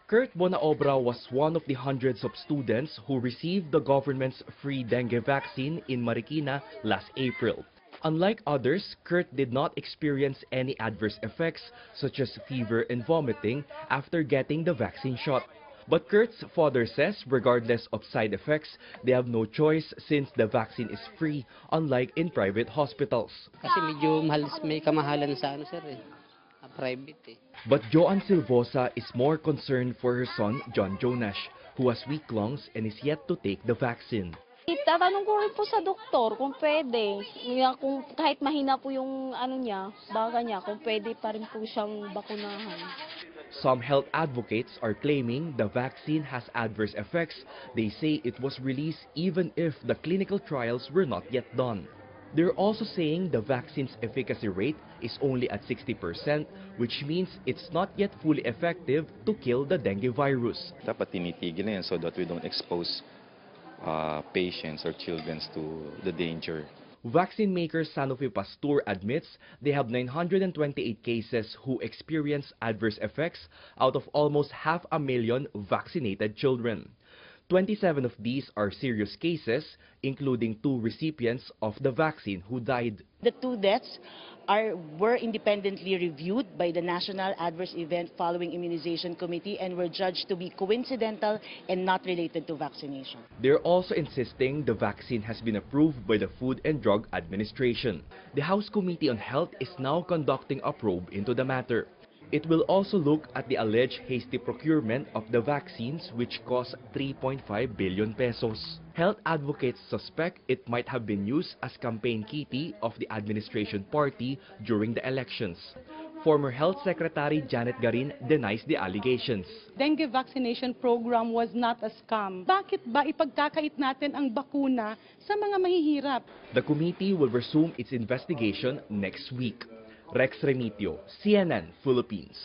Kurt Bonaobra was one of the hundreds of students who received the government's free dengue vaccine in Marikina last April. Unlike others, Kurt did not experience any adverse effects such as fever and vomiting after getting the vaccine shot. But Kurt's father says regardless of side effects, they have no choice since the vaccine is free, unlike in private hospitals. Kasi medyo mahal, may kamahalan sa sir private But Joan Silvosa is more concerned for her son, John Jonas, who has weak lungs and is yet to take the vaccine. Itatanong ko rin po sa doktor kung pwede, kung kahit mahina po yung baga niya, kung pwede pa rin po siyang bakunahan. Some health advocates are claiming the vaccine has adverse effects. They say it was released even if the clinical trials were not yet done. They're also saying the vaccine's efficacy rate is only at 60%, which means it's not yet fully effective to kill the dengue virus. Dapat tinitigil na yan so that we don't expose patients or children to the danger. Vaccine maker Sanofi Pasteur admits they have 928 cases who experience adverse effects out of almost 500,000 vaccinated children. 27 of these are serious cases, including 2 recipients of the vaccine who died. The 2 deaths were independently reviewed by the National Adverse Event Following Immunization Committee and were judged to be coincidental and not related to vaccination. They're also insisting the vaccine has been approved by the Food and Drug Administration. The House Committee on Health is now conducting a probe into the matter. It will also look at the alleged hasty procurement of the vaccines, which cost 3.5 billion pesos. Health advocates suspect it might have been used as campaign kitty of the administration party during the elections. Former Health Secretary Janet Garin denies the allegations. Dengue vaccination program was not a scam. Bakit ba ipagkakait natin ang bakuna sa mga mahihirap? The committee will resume its investigation next week. Rex Remitio, CNN Philippines.